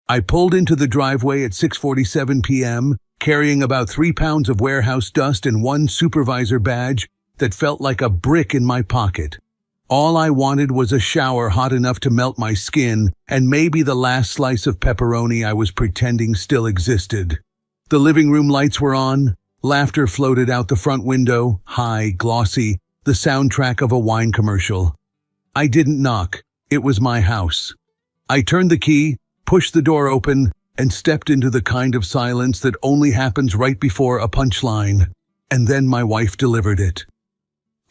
I pulled into the driveway at 6:47 p.m., carrying about 3 pounds of warehouse dust and one supervisor badge that felt like a brick in my pocket. All I wanted was a shower hot enough to melt my skin and maybe the last slice of pepperoni I was pretending still existed. The living room lights were on. Laughter floated out the front window, high, glossy, the soundtrack of a wine commercial. I didn't knock. It was my house. I turned the key, pushed the door open, and stepped into the kind of silence that only happens right before a punchline. And then my wife delivered it.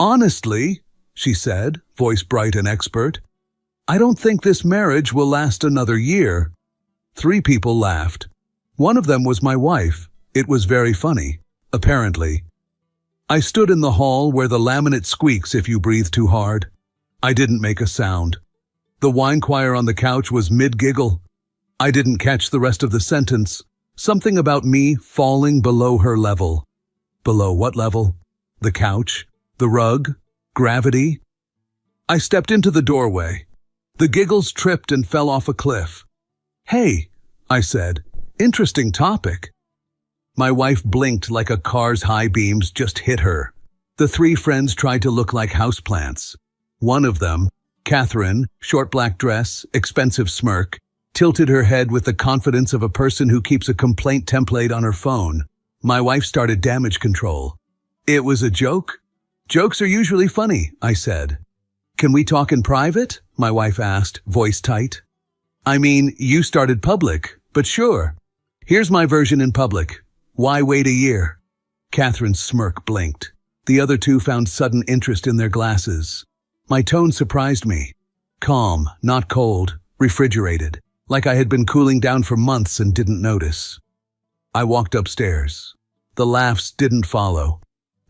"Honestly," she said, voice bright and expert, "I don't think this marriage will last another year." 3 people laughed. One of them was my wife. It was very funny, apparently. I stood in the hall where the laminate squeaks if you breathe too hard. I didn't make a sound. The wine choir on the couch was mid-giggle. I didn't catch the rest of the sentence. Something about me falling below her level. Below what level? The couch? The rug? Gravity? I stepped into the doorway. The giggles tripped and fell off a cliff. "Hey," I said, "interesting topic." My wife blinked like a car's high beams just hit her. The 3 friends tried to look like houseplants. One of them, Catherine, short black dress, expensive smirk, tilted her head with the confidence of a person who keeps a complaint template on her phone. My wife started damage control. "It was a joke?" "Jokes are usually funny," I said. "Can we talk in private?" my wife asked, voice tight. "I mean, you started public, but sure. Here's my version in public. Why wait a year?" Catherine's smirk blinked. The other 2 found sudden interest in their glasses. My tone surprised me. Calm, not cold, refrigerated, like I had been cooling down for months and didn't notice. I walked upstairs. The laughs didn't follow.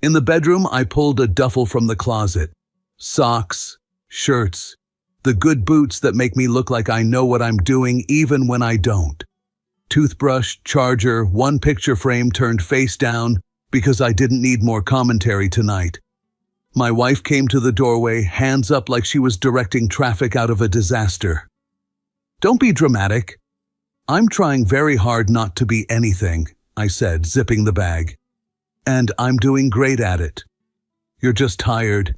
In the bedroom, I pulled a duffel from the closet. Socks, shirts, the good boots that make me look like I know what I'm doing even when I don't. Toothbrush, charger, one picture frame turned face down because I didn't need more commentary tonight. My wife came to the doorway, hands up like she was directing traffic out of a disaster. "Don't be dramatic." "I'm trying very hard not to be anything," I said, zipping the bag. "And I'm doing great at it." "You're just tired."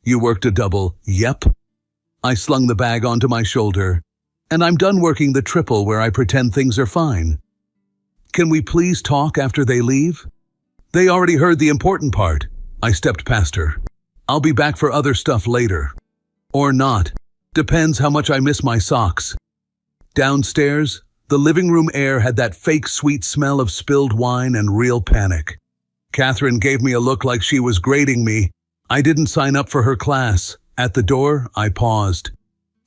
"You worked a double." "Yep." I slung the bag onto my shoulder. "And I'm done working the triple where I pretend things are fine." "Can we please talk after they leave?" "They already heard the important part." I stepped past her. "I'll be back for other stuff later." "Or not. Depends how much I miss my socks." Downstairs, the living room air had that fake sweet smell of spilled wine and real panic. Catherine gave me a look like she was grading me. I didn't sign up for her class. At the door, I paused.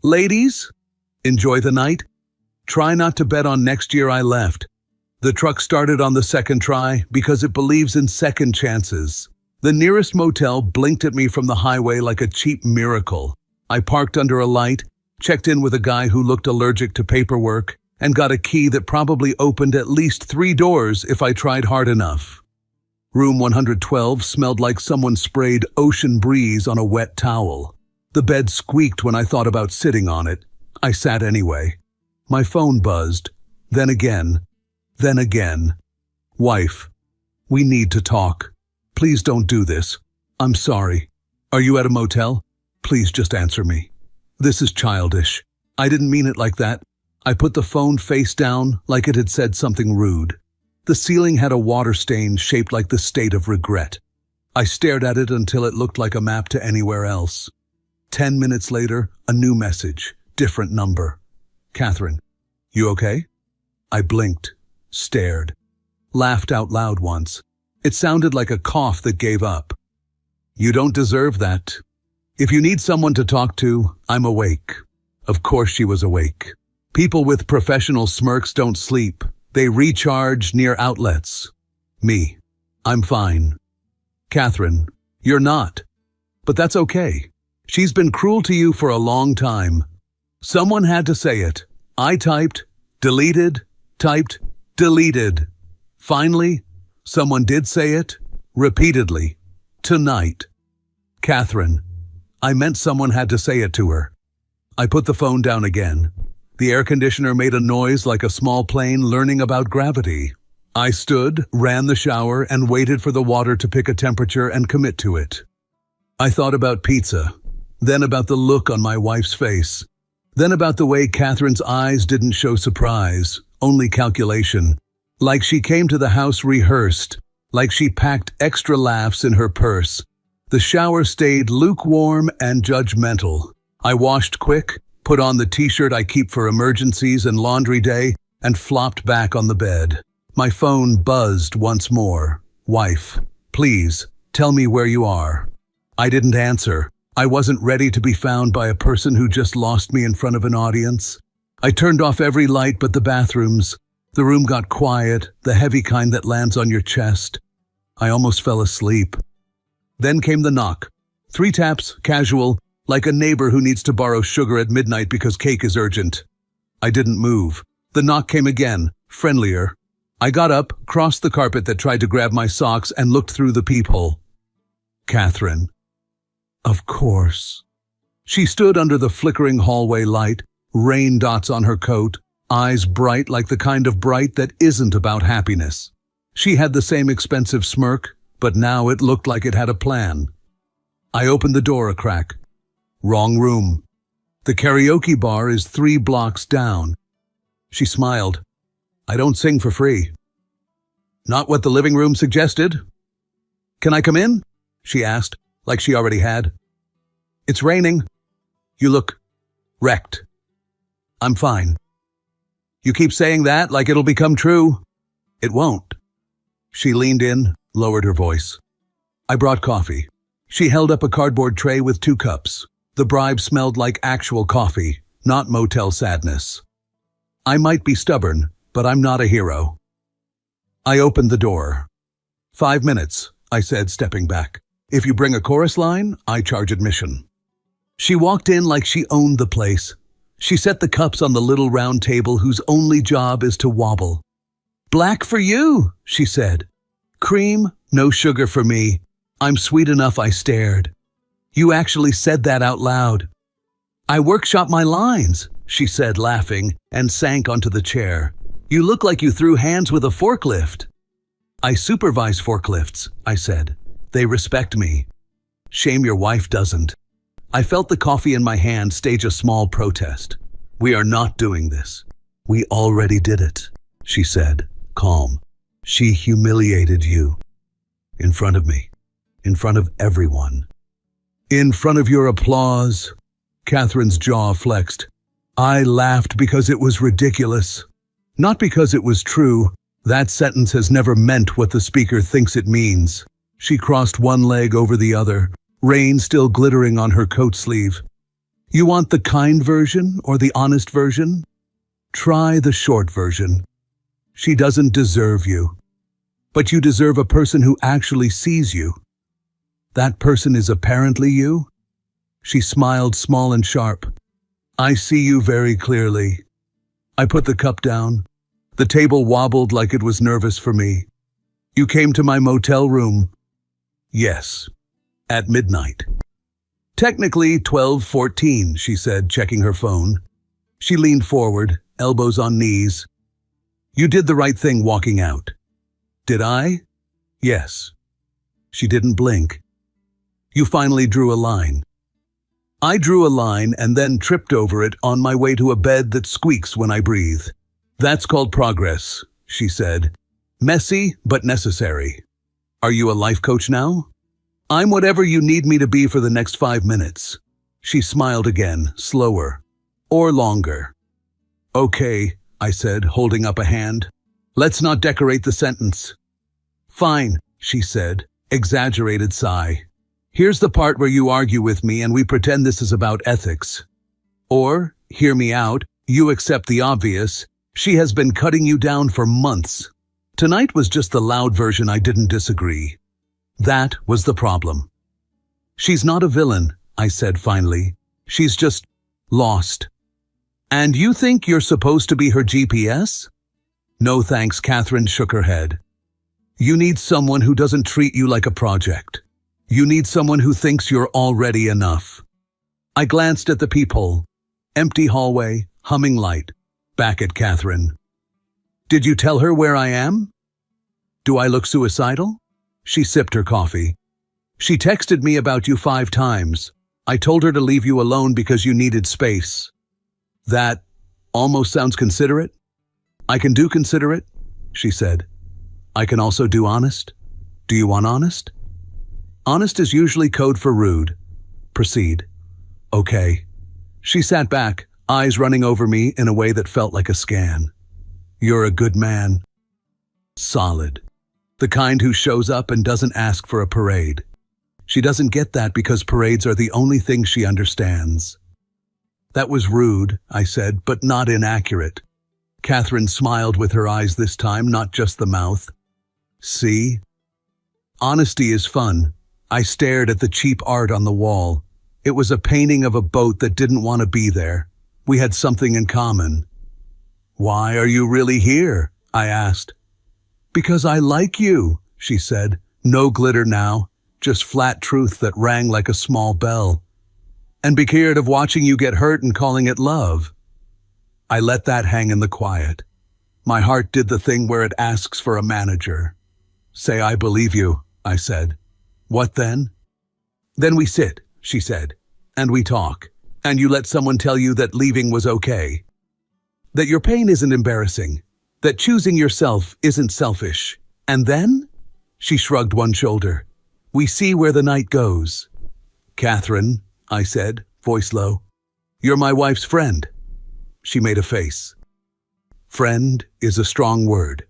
"Ladies, enjoy the night? Try not to bet on next year I left." The truck started on the second try because it believes in second chances. The nearest motel blinked at me from the highway like a cheap miracle. I parked under a light, checked in with a guy who looked allergic to paperwork, and got a key that probably opened at least 3 doors if I tried hard enough. Room 112 smelled like someone sprayed Ocean Breeze on a wet towel. The bed squeaked when I thought about sitting on it. I sat anyway. My phone buzzed. Then again. Then again. "Wife, we need to talk. Please don't do this. I'm sorry. Are you at a motel? Please just answer me. This is childish. I didn't mean it like that." I put the phone face down like it had said something rude. The ceiling had a water stain shaped like the state of regret. I stared at it until it looked like a map to anywhere else. 10 minutes later, a new message, different number. "Catherine, you okay?" I blinked, stared, laughed out loud once. It sounded like a cough that gave up. "You don't deserve that. If you need someone to talk to, I'm awake." Of course she was awake. People with professional smirks don't sleep. They recharge near outlets. Me, I'm fine. "Catherine, you're not. But that's okay. She's been cruel to you for a long time. Someone had to say it. I typed, deleted, typed, deleted. Finally, someone did say it, repeatedly, tonight. Catherine, I meant someone had to say it to her." I put the phone down again. The air conditioner made a noise like a small plane learning about gravity. I stood, ran the shower, and waited for the water to pick a temperature and commit to it. I thought about pizza, then about the look on my wife's face, then about the way Catherine's eyes didn't show surprise, only calculation. Like she came to the house rehearsed, like she packed extra laughs in her purse. The shower stayed lukewarm and judgmental. I washed quick, put on the t-shirt I keep for emergencies and laundry day, and flopped back on the bed. My phone buzzed once more. Wife, please, tell me where you are. I didn't answer. I wasn't ready to be found by a person who just lost me in front of an audience. I turned off every light but the bathrooms. The room got quiet, the heavy kind that lands on your chest. I almost fell asleep. Then came the knock. 3 taps, casual, like a neighbor who needs to borrow sugar at midnight because cake is urgent. I didn't move. The knock came again, friendlier. I got up, crossed the carpet that tried to grab my socks, and looked through the peephole. Catherine. Of course. She stood under the flickering hallway light, rain dots on her coat, eyes bright like the kind of bright that isn't about happiness. She had the same expensive smirk, but now it looked like it had a plan. I opened the door a crack. Wrong room. The karaoke bar is 3 blocks down. She smiled. I don't sing for free. Not what the living room suggested. Can I come in? She asked, like she already had. It's raining. You look wrecked. I'm fine. You keep saying that like it'll become true. It won't. She leaned in, lowered her voice. I brought coffee. She held up a cardboard tray with 2 cups. The bribe smelled like actual coffee, not motel sadness. I might be stubborn, but I'm not a hero. I opened the door. 5 minutes, I said, stepping back. If you bring a chorus line, I charge admission. She walked in like she owned the place. She set the cups on the little round table whose only job is to wobble. Black for you, she said. Cream, no sugar for me. I'm sweet enough, I stared. You actually said that out loud. I workshop my lines, she said, laughing, and sank onto the chair. You look like you threw hands with a forklift. I supervise forklifts, I said. They respect me. Shame your wife doesn't. I felt the coffee in my hand stage a small protest. We are not doing this. We already did it, she said, calm. She humiliated you. In front of me. In front of everyone. In front of your applause. Catherine's jaw flexed. I laughed because it was ridiculous. Not because it was true. That sentence has never meant what the speaker thinks it means. She crossed one leg over the other, rain still glittering on her coat sleeve. You want the kind version or the honest version? Try the short version. She doesn't deserve you. But you deserve a person who actually sees you. That person is apparently you? She smiled small and sharp. I see you very clearly. I put the cup down. The table wobbled like it was nervous for me. You came to my motel room. Yes. At midnight. Technically 12:14, she said, checking her phone. She leaned forward, elbows on knees. You did the right thing walking out. Did I? Yes. She didn't blink. You finally drew a line. I drew a line and then tripped over it on my way to a bed that squeaks when I breathe. That's called progress, she said. Messy, but necessary. Are you a life coach now? I'm whatever you need me to be for the next 5 minutes. She smiled again, slower. Or longer. Okay, I said, holding up a hand. Let's not decorate the sentence. Fine, she said, exaggerated sigh. Here's the part where you argue with me and we pretend this is about ethics. Or, hear me out, you accept the obvious. She has been cutting you down for months. Tonight was just the loud version I didn't disagree. That was the problem. She's not a villain, I said finally. She's just lost. And you think you're supposed to be her GPS? No thanks, Catherine shook her head. You need someone who doesn't treat you like a project. You need someone who thinks you're already enough. I glanced at the peephole. Empty hallway, humming light, back at Catherine. Did you tell her where I am? Do I look suicidal? She sipped her coffee. She texted me about you 5 times. I told her to leave you alone because you needed space. That almost sounds considerate. I can do considerate, she said. I can also do honest. Do you want honest? Honest is usually code for rude. Proceed. Okay. She sat back, eyes running over me in a way that felt like a scan. You're a good man. Solid. The kind who shows up and doesn't ask for a parade. She doesn't get that because parades are the only thing she understands. That was rude, I said, but not inaccurate. Catherine smiled with her eyes this time, not just the mouth. See? Honesty is fun. I stared at the cheap art on the wall. It was a painting of a boat that didn't want to be there. We had something in common. Why are you really here? I asked. Because I like you, she said. No glitter now, just flat truth that rang like a small bell. And be scared of watching you get hurt and calling it love. I let that hang in the quiet. My heart did the thing where it asks for a manager. Say I believe you, I said. What then? Then we sit, she said, and we talk, and you let someone tell you that leaving was okay. That your pain isn't embarrassing. That choosing yourself isn't selfish. And then? She shrugged one shoulder. We see where the night goes. Catherine, I said, voice low, you're my wife's friend. She made a face. Friend is a strong word.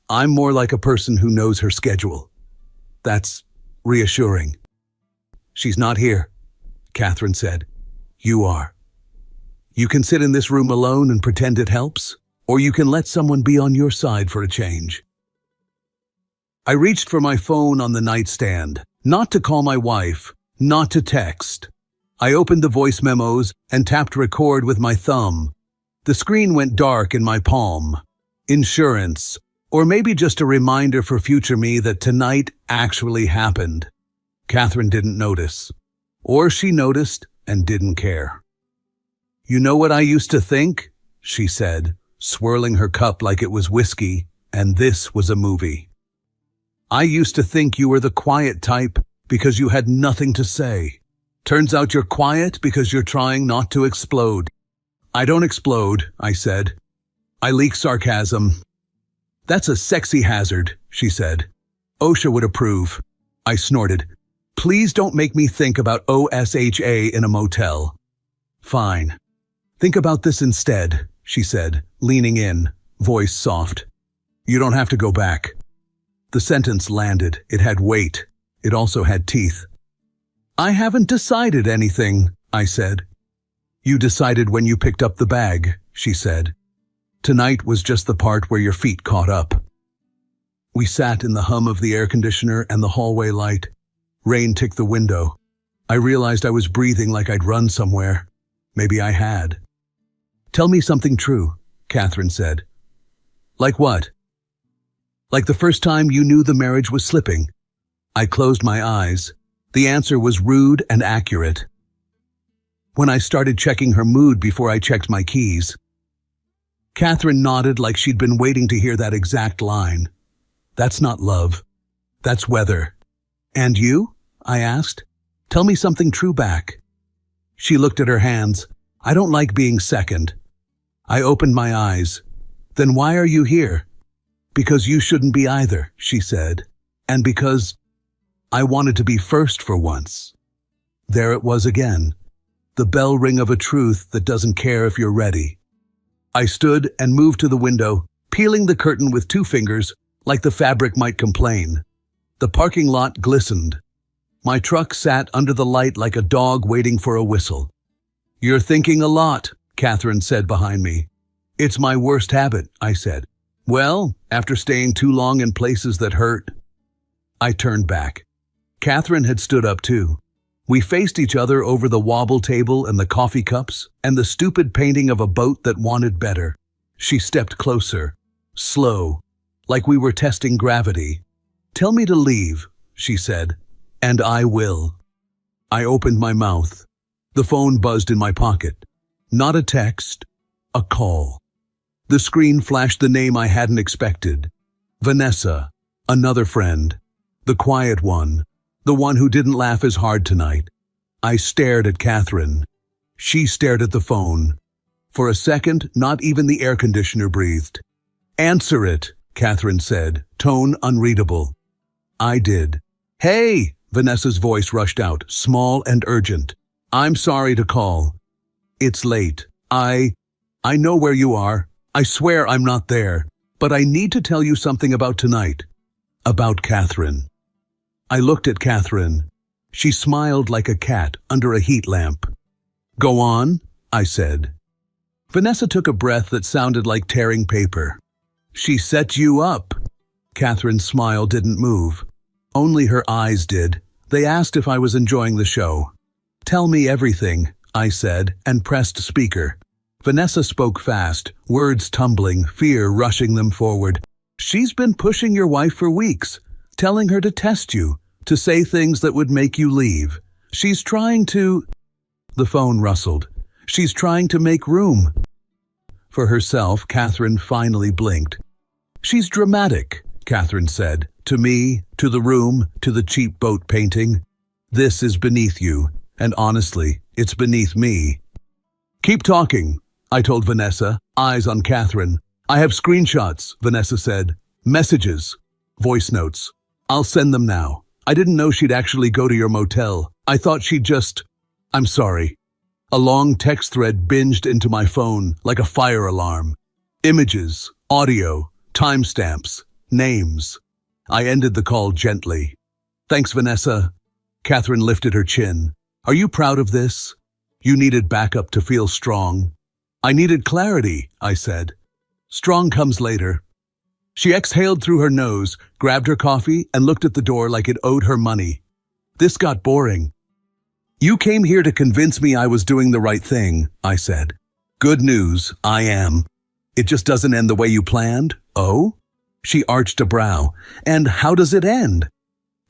I'm more like a person who knows her schedule. That's reassuring. She's not here, Catherine said. You are. You can sit in this room alone and pretend it helps, or you can let someone be on your side for a change. I reached for my phone on the nightstand, not to call my wife, not to text. I opened the voice memos and tapped record with my thumb. The screen went dark in my palm. Insurance, or maybe just a reminder for future me that tonight actually happened. Catherine didn't notice. Or she noticed and didn't care. You know what I used to think? She said, swirling her cup like it was whiskey, and this was a movie. I used to think you were the quiet type because you had nothing to say. Turns out you're quiet because you're trying not to explode. I don't explode, I said. I leak sarcasm. That's a sexy hazard, she said. OSHA would approve. I snorted. Please don't make me think about OSHA in a motel. Fine. Think about this instead, she said, leaning in, voice soft. You don't have to go back. The sentence landed. It had weight. It also had teeth. I haven't decided anything, I said. You decided when you picked up the bag, she said. Tonight was just the part where your feet caught up. We sat in the hum of the air conditioner and the hallway light. Rain ticked the window. I realized I was breathing like I'd run somewhere. Maybe I had. Tell me something true, Catherine said. Like what? Like the first time you knew the marriage was slipping. I closed my eyes. The answer was rude and accurate. When I started checking her mood before I checked my keys. Catherine nodded like she'd been waiting to hear that exact line. That's not love. That's weather. And you? I asked. Tell me something true back. She looked at her hands. I don't like being second. I opened my eyes. Then why are you here? Because you shouldn't be either, she said. And because I wanted to be first for once. There it was again. The bell ring of a truth that doesn't care if you're ready. I stood and moved to the window, peeling the curtain with 2 fingers, like the fabric might complain. The parking lot glistened. My truck sat under the light like a dog waiting for a whistle. You're thinking a lot, Catherine said behind me. It's my worst habit, I said. Well, after staying too long in places that hurt. I turned back. Catherine had stood up too. We faced each other over the wobble table and the coffee cups and the stupid painting of a boat that wanted better. She stepped closer, slow, like we were testing gravity. Tell me to leave, she said, and I will. I opened my mouth. The phone buzzed in my pocket. Not a text, A call. The screen flashed the name I hadn't expected. Vanessa, another friend. The quiet one. The one who didn't laugh as hard tonight. I stared at Catherine. She stared at the phone. For a second, not even the air conditioner breathed. "Answer it," Catherine said, tone unreadable. I did. "Hey!" Vanessa's voice rushed out, small and urgent. "I'm sorry to call. It's late. I know where you are. I swear I'm not there. But I need to tell you something about tonight. About Catherine." I looked at Catherine. She smiled like a cat under a heat lamp. "Go on," I said. Vanessa took a breath that sounded like tearing paper. "She set you up." Catherine's smile didn't move. Only her eyes did. They asked if I was enjoying the show. "Tell me everything," I said, and pressed speaker. Vanessa spoke fast, words tumbling, fear rushing them forward. "She's been pushing your wife for weeks, telling her to test you, to say things that would make you leave. She's trying to—" The phone rustled. "She's trying to make room." For herself, Catherine finally blinked. "She's dramatic," Catherine said, to me, to the room, to the cheap boat painting. "This is beneath you, and honestly, it's beneath me." "Keep talking," I told Vanessa, eyes on Catherine. "I have screenshots," Vanessa said. "Messages. Voice notes. I'll send them now. I didn't know she'd actually go to your motel. I thought she'd just— I'm sorry." A long text thread binged into my phone like a fire alarm. Images, audio, timestamps, names. I ended the call gently. "Thanks, Vanessa." Catherine lifted her chin. "Are you proud of this? You needed backup to feel strong." "I needed clarity," I said. "Strong comes later." She exhaled through her nose, grabbed her coffee, and looked at the door like it owed her money. This got boring. "You came here to convince me I was doing the right thing," I said. "Good news, I am. It just doesn't end the way you planned." "Oh?" She arched a brow. "And how does it end?"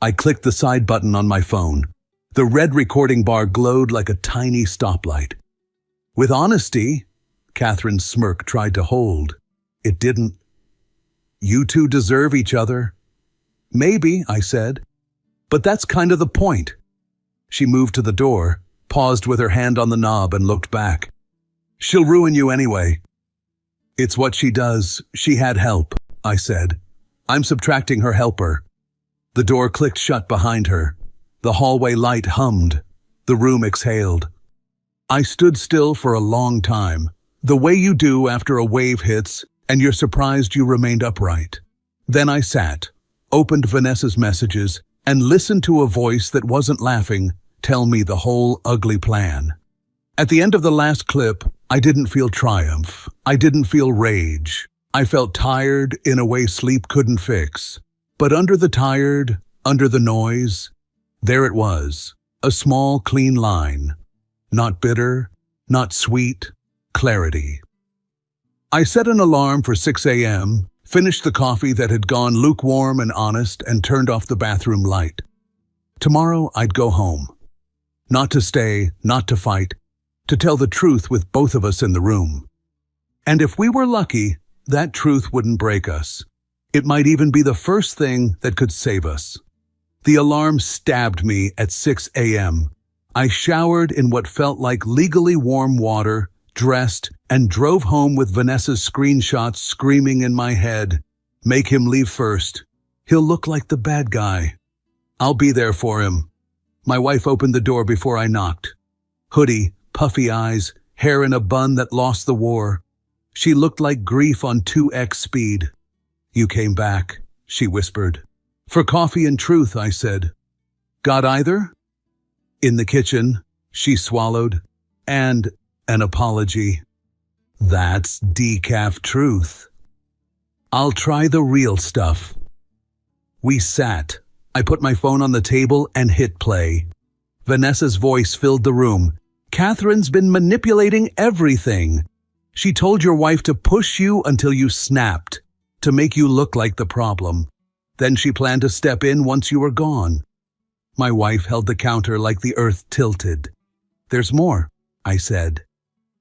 I clicked the side button on my phone. The red recording bar glowed like a tiny stoplight. "With honesty," Catherine's smirk tried to hold. It didn't. "You two deserve each other." "Maybe," I said. "But that's kind of the point." She moved to the door, paused with her hand on the knob, and looked back. "She'll ruin you anyway." "It's what she does. She had help," I said. "I'm subtracting her helper." The door clicked shut behind her. The hallway light hummed. The room exhaled. I stood still for a long time, the way you do after a wave hits and you're surprised you remained upright. Then I sat, opened Vanessa's messages, and listened to a voice that wasn't laughing tell me the whole ugly plan. At the end of the last clip, I didn't feel triumph. I didn't feel rage. I felt tired in a way sleep couldn't fix. But under the tired, under the noise, there it was, a small, clean line. Not bitter, not sweet, clarity. I set an alarm for 6 a.m., finished the coffee that had gone lukewarm and honest, and turned off the bathroom light. Tomorrow I'd go home. Not to stay, not to fight, to tell the truth with both of us in the room. And if we were lucky, that truth wouldn't break us. It might even be the first thing that could save us. The alarm stabbed me at 6 a.m. I showered in what felt like legally warm water, dressed, and drove home with Vanessa's screenshots screaming in my head. Make him leave first. He'll look like the bad guy. I'll be there for him. My wife opened the door before I knocked. Hoodie, puffy eyes, hair in a bun that lost the war. She looked like grief on 2x speed. "You came back," she whispered. "For coffee and truth," I said. "Got either?" "In the kitchen," she swallowed. "And an apology." That's decaf truth. I'll try the real stuff. We sat. I put my phone on the table and hit play. Vanessa's voice filled the room. "Catherine's been manipulating everything. She told your wife to push you until you snapped, to make you look like the problem. Then she planned to step in once you were gone." My wife held the counter like the earth tilted. "There's more," I said.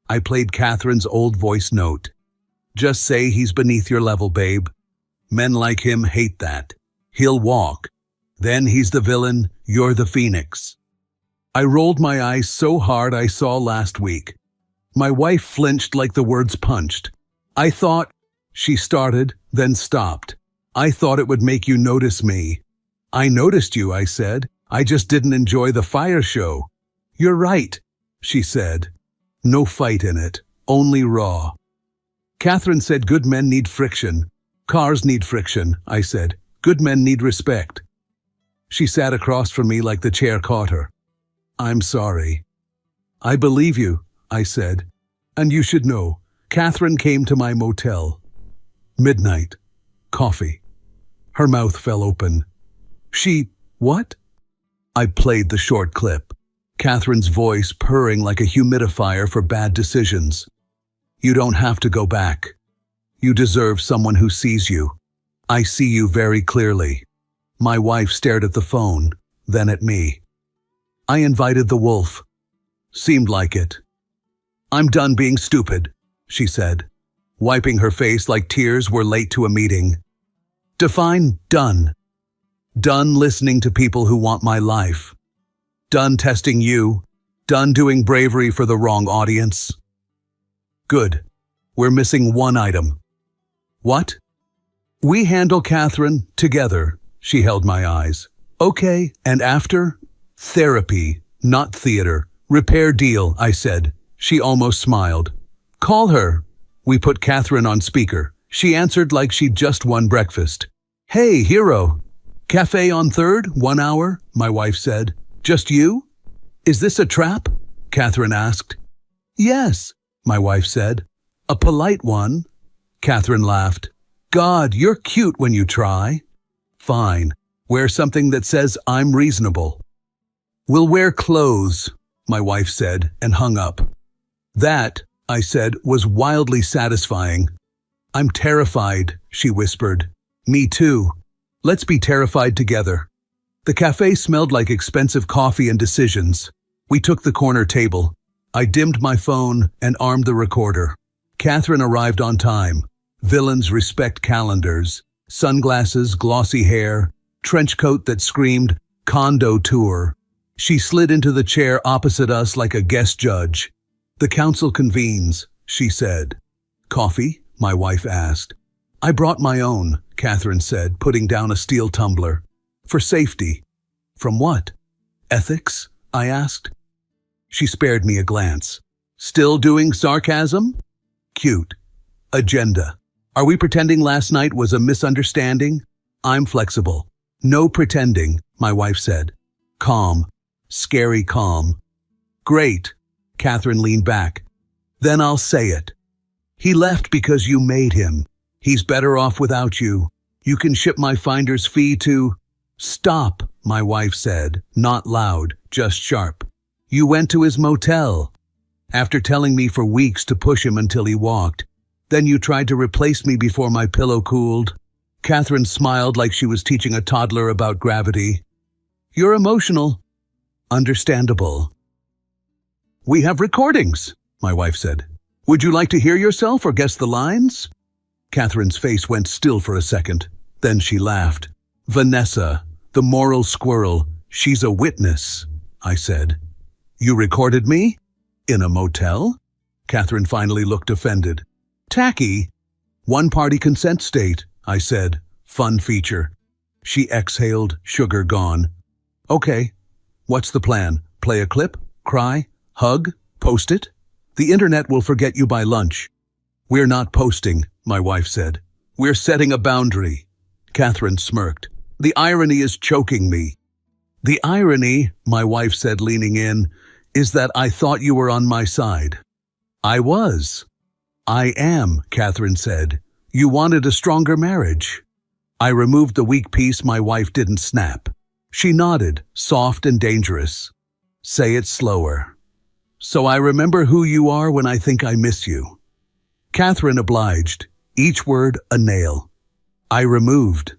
I played Catherine's old voice note. Just say he's beneath your level, babe. Men like him hate that. He'll walk. Then he's the villain, you're the phoenix. I rolled my eyes so hard I saw last week. My wife flinched like the words punched. I thought, she started, then stopped. I thought it would make you notice me. I noticed you, I said. I just didn't enjoy the fire show. You're right, she said. No fight in it, only raw. Catherine said good men need friction. Cars need friction, I said. Good men need respect. She sat across from me like the chair caught her. I'm sorry. I believe you, I said. And you should know, Catherine came to my motel. Midnight. Coffee. Her mouth fell open. What? I played the short clip. Catherine's voice purring like a humidifier for bad decisions. You don't have to go back. You deserve someone who sees you. I see you very clearly. My wife stared at the phone, then at me. I invited the wolf. Seemed like it. I'm done being stupid, she said, wiping her face like tears were late to a meeting. Define done. Done listening to people who want my life. Done testing you. Done doing bravery for the wrong audience. Good. We're missing one item. What? We handle Catherine together. She held my eyes. Okay, and after? Therapy, not theater. Repair deal, I said. She almost smiled. Call her. We put Catherine on speaker. She answered like she'd just won breakfast. Hey, hero. Cafe on 3rd, 1 hour, my wife said. Just you? Is this a trap? Catherine asked. Yes, my wife said. A polite one. Catherine laughed. God, you're cute when you try. Fine. Wear something that says I'm reasonable. We'll wear clothes, my wife said, and hung up. That, I said, was wildly satisfying. I'm terrified, she whispered. Me too. Let's be terrified together. The cafe smelled like expensive coffee and decisions. We took the corner table. I dimmed my phone and armed the recorder. Catherine arrived on time. Villains respect calendars. Sunglasses, glossy hair, trench coat that screamed, condo tour. She slid into the chair opposite us like a guest judge. The council convenes, she said. Coffee? My wife asked. I brought my own, Catherine said, putting down a steel tumbler. For safety. From what? Ethics? I asked. She spared me a glance. Still doing sarcasm? Cute. Agenda. Are we pretending last night was a misunderstanding? I'm flexible. No pretending, my wife said. Calm. Scary calm. Great. Catherine leaned back. Then I'll say it. He left because you made him. He's better off without you. You can ship my finder's fee to... Stop, my wife said, not loud, just sharp. You went to his motel. After telling me for weeks to push him until he walked. Then you tried to replace me before my pillow cooled. Catherine smiled like she was teaching a toddler about gravity. You're emotional. Understandable. We have recordings, my wife said. Would you like to hear yourself or guess the lines? Catherine's face went still for a second. Then she laughed. Vanessa, the moral squirrel, she's a witness, I said. You recorded me? In a motel? Catherine finally looked offended. Tacky. One-party consent state, I said. Fun feature. She exhaled, sugar gone. Okay. What's the plan? Play a clip? Cry? Hug? Post it? The internet will forget you by lunch. We're not posting, my wife said. We're setting a boundary. Catherine smirked. The irony is choking me. The irony, my wife said, leaning in, is that I thought you were on my side. I was. I am, Catherine said. You wanted a stronger marriage. I removed the weak piece my wife didn't snap. She nodded, soft and dangerous. Say it slower. So I remember who you are when I think I miss you. Catherine obliged, each word a nail. I removed.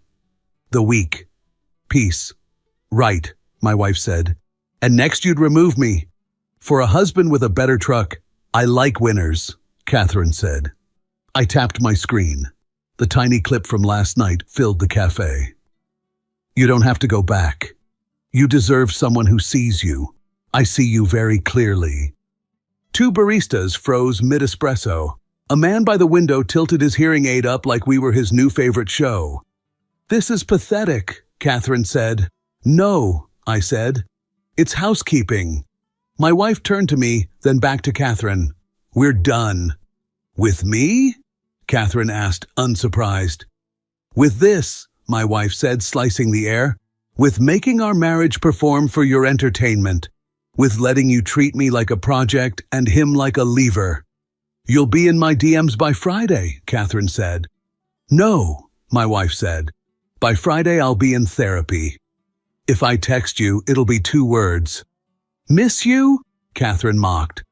The weak. Peace. Right, my wife said. And next you'd remove me. For a husband with a better truck, I like winners, Catherine said. I tapped my screen. The tiny clip from last night filled the cafe. You don't have to go back. You deserve someone who sees you. I see you very clearly. Two baristas froze mid-espresso. A man by the window tilted his hearing aid up like we were his new favorite show. This is pathetic, Catherine said. No, I said. It's housekeeping. My wife turned to me, then back to Catherine. We're done. With me? Catherine asked, unsurprised. With this, my wife said, slicing the air. With making our marriage perform for your entertainment. With letting you treat me like a project and him like a lever. You'll be in my DMs by Friday, Catherine said. No, my wife said. By Friday I'll be in therapy. If I text you, it'll be 2 words. Miss you? Catherine mocked.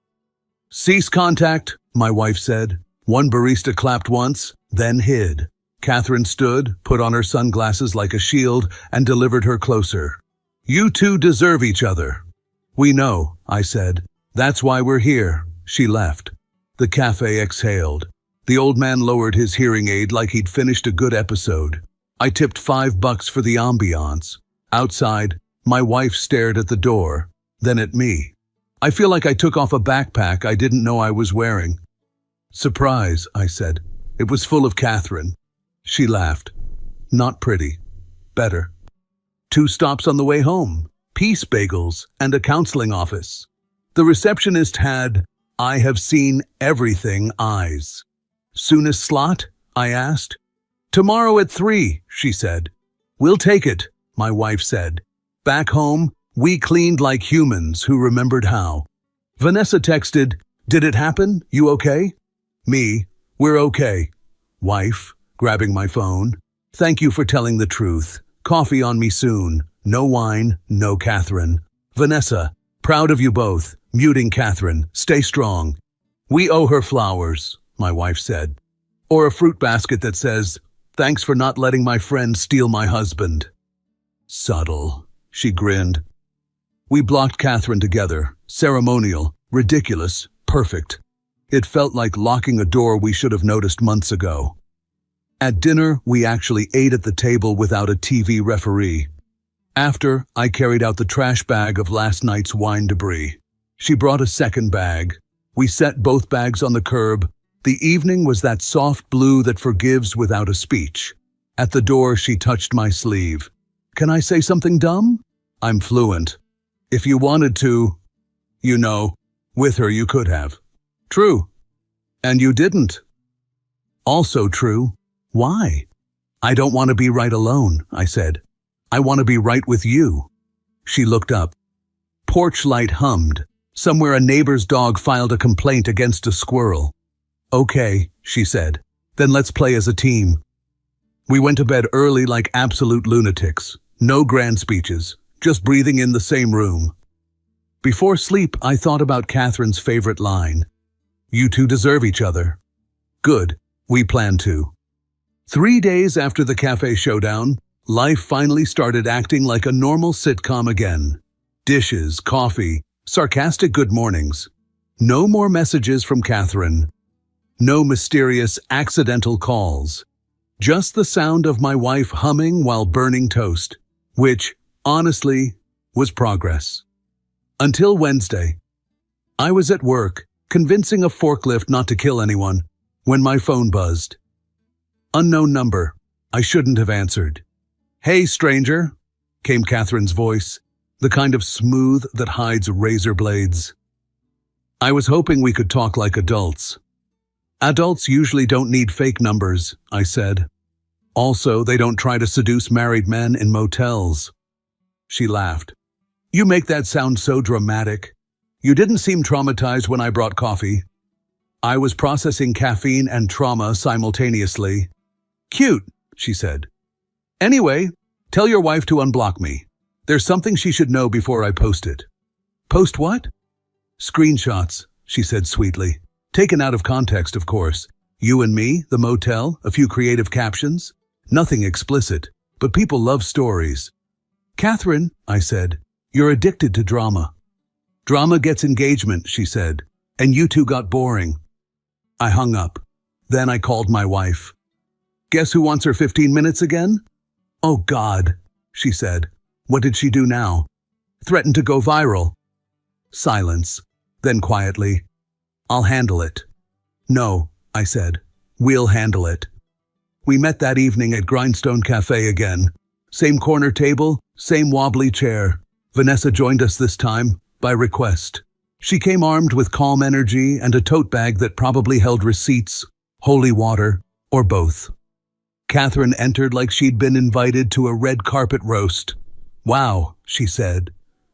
Cease contact, my wife said. One barista clapped once, then hid. Catherine stood, put on her sunglasses like a shield, and delivered her closer. You two deserve each other. We know, I said. That's why we're here. She left. The cafe exhaled. The old man lowered his hearing aid like he'd finished a good episode. I tipped $5 for the ambiance. Outside, my wife stared at the door, then at me. I feel like I took off a backpack I didn't know I was wearing. Surprise, I said. It was full of Catherine. She laughed. Not pretty. Better. 2 stops on the way home. Peace bagels and a counseling office. The receptionist had, I have seen everything eyes. Soonest slot? I asked. Tomorrow at 3, she said. We'll take it, my wife said. Back home, we cleaned like humans who remembered how. Vanessa texted, did it happen? You okay? Me, we're okay. Wife, grabbing my phone. Thank you for telling the truth. Coffee on me soon. No wine, no Catherine. Vanessa, proud of you both. Muting Catherine. Stay strong. We owe her flowers, my wife said. Or a fruit basket that says, thanks for not letting my friend steal my husband. Subtle, she grinned. We blocked Catherine together. Ceremonial, ridiculous, perfect. It felt like locking a door we should have noticed months ago. At dinner, we actually ate at the table without a TV referee. After, I carried out the trash bag of last night's wine debris. She brought a second bag. We set both bags on the curb. The evening was that soft blue that forgives without a speech. At the door, she touched my sleeve. Can I say something dumb? I'm fluent. If you wanted to, you know, with her you could have. True. And you didn't. Also true. Why? I don't want to be right alone, I said. I want to be right with you. She looked up. Porch light hummed. Somewhere a neighbor's dog filed a complaint against a squirrel. Okay, she said. Then let's play as a team. We went to bed early like absolute lunatics. No grand speeches, just breathing in the same room. Before sleep, I thought about Catherine's favorite line. You two deserve each other. Good, we plan to. 3 days after the cafe showdown, life finally started acting like a normal sitcom again. Dishes, coffee, sarcastic good mornings. No more messages from Catherine. No mysterious accidental calls. Just the sound of my wife humming while burning toast, which, honestly, was progress. Until Wednesday. I was at work, convincing a forklift not to kill anyone, when my phone buzzed. Unknown number. I shouldn't have answered. Hey, stranger, came Catherine's voice, the kind of smooth that hides razor blades. I was hoping we could talk like adults. Adults usually don't need fake numbers, I said. Also, they don't try to seduce married men in motels. She laughed. You make that sound so dramatic. You didn't seem traumatized when I brought coffee. I was processing caffeine and trauma simultaneously. Cute, she said. Anyway, tell your wife to unblock me. There's something she should know before I post it. Post what? Screenshots, she said sweetly. Taken out of context, of course. You and me, the motel, a few creative captions. Nothing explicit, but people love stories. Catherine, I said, you're addicted to drama. Drama gets engagement, she said. and you two got boring. I hung up. Then I called my wife. Guess who wants her 15 minutes again? Oh God, she said. What did she do now? Threatened to go viral. Silence. Then quietly, I'll handle it. No, I said. We'll handle it. We met that evening at Grindstone Cafe again. Same corner table, same wobbly chair. Vanessa joined us this time, by request. She came armed with calm energy and a tote bag that probably held receipts, holy water, or both. Catherine entered like she'd been invited to a red carpet roast. Wow, she said.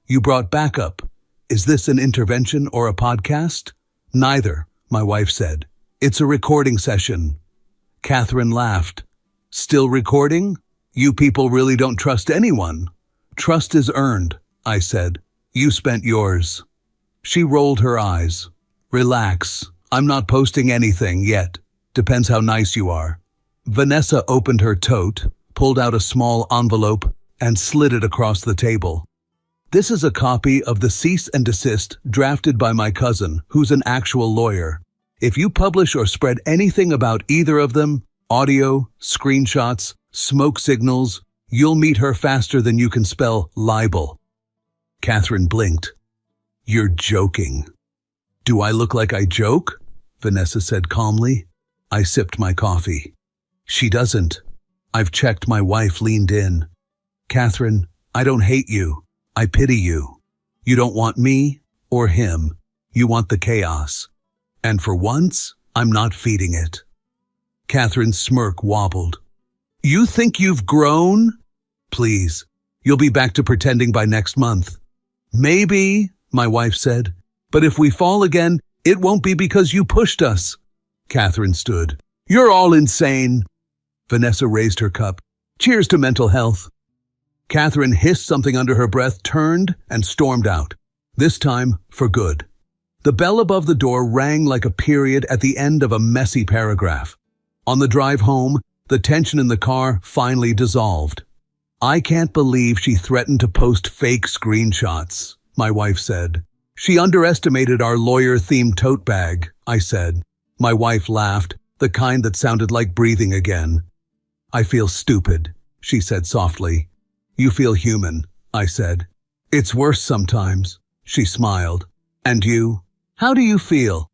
You brought backup. Is this an intervention or a podcast? Neither, my wife said. It's a recording session. Catherine laughed. Still recording? You people really don't trust anyone. Trust is earned, I said. You spent yours. She rolled her eyes. Relax. I'm not posting anything yet. Depends how nice you are. Vanessa opened her tote, pulled out a small envelope, and slid it across the table. This is a copy of the cease and desist drafted by my cousin, who's an actual lawyer. If you publish or spread anything about either of them, audio, screenshots, smoke signals, you'll meet her faster than you can spell libel. Catherine blinked. You're joking. Do I look like I joke? Vanessa said calmly. I sipped my coffee. She doesn't. I've checked. My wife leaned in. Catherine, I don't hate you. I pity you. You don't want me or him. You want the chaos. And for once, I'm not feeding it. Catherine's smirk wobbled. You think you've grown? Please, you'll be back to pretending by next month. Maybe, my wife said, but if we fall again, it won't be because you pushed us. Catherine stood. You're all insane. Vanessa raised her cup. Cheers to mental health. Catherine hissed something under her breath, turned, and stormed out. This time, for good. The bell above the door rang like a period at the end of a messy paragraph. On the drive home, the tension in the car finally dissolved. I can't believe she threatened to post fake screenshots, my wife said. She underestimated our lawyer-themed tote bag, I said. My wife laughed, the kind that sounded like breathing again. I feel stupid, she said softly. You feel human, I said. It's worse sometimes, she smiled. And you? How do you feel?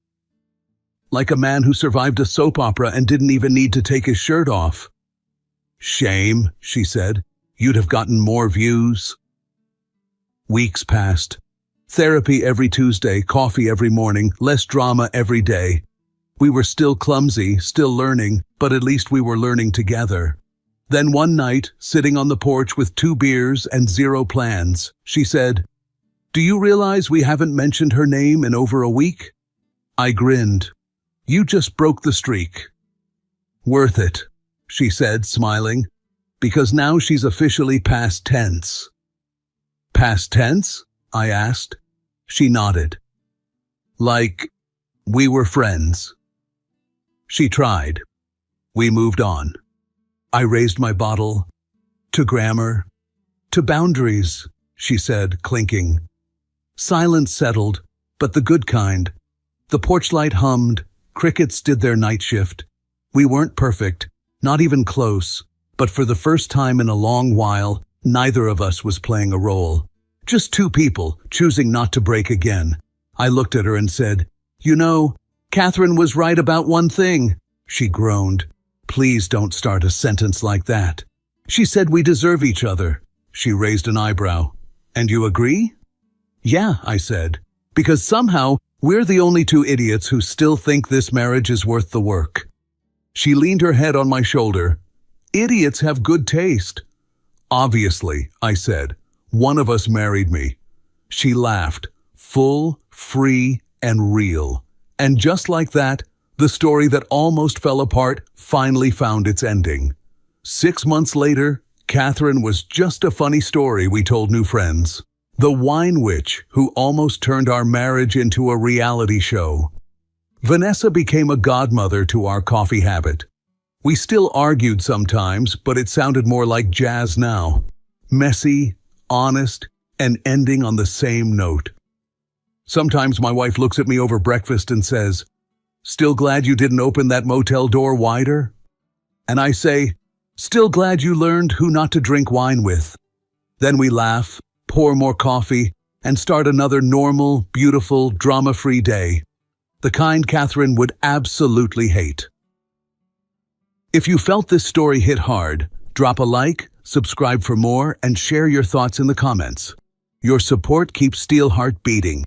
Like a man who survived a soap opera and didn't even need to take his shirt off. Shame, she said. You'd have gotten more views. Weeks passed. Therapy every Tuesday, coffee every morning, less drama every day. We were still clumsy, still learning, but at least we were learning together. Then one night, sitting on the porch with 2 beers and 0 plans, she said, Do you realize we haven't mentioned her name in over a week? I grinned. You just broke the streak. Worth it, she said, smiling, because now she's officially past tense. Past tense? I asked. She nodded. Like, we were friends. She tried. We moved on. I raised my bottle. To grammar. To boundaries, she said, clinking. Silence settled, but the good kind. The porch light hummed. Crickets did their night shift. We weren't perfect, not even close, but for the first time in a long while, neither of us was playing a role. Just 2 people choosing not to break again. I looked at her and said, You know, Catherine was right about one thing. She groaned. Please don't start a sentence like that. She said we deserve each other. She raised an eyebrow. And you agree? Yeah, I said, because somehow we're the only 2 idiots who still think this marriage is worth the work. She leaned her head on my shoulder. Idiots have good taste. Obviously, I said. One of us married me. She laughed, full, free, and real. And just like that, the story that almost fell apart finally found its ending. 6 months later, Catherine was just a funny story we told new friends. The wine witch who almost turned our marriage into a reality show. Vanessa became a godmother to our coffee habit. We still argued sometimes, but it sounded more like jazz now. Messy, honest, and ending on the same note. Sometimes my wife looks at me over breakfast and says, "Still glad you didn't open that motel door wider?" And I say, "Still glad you learned who not to drink wine with." Then we laugh, pour more coffee, and start another normal, beautiful, drama-free day. The kind Catherine would absolutely hate. If you felt this story hit hard, drop a like, subscribe for more, and share your thoughts in the comments. Your support keeps Steelheart beating.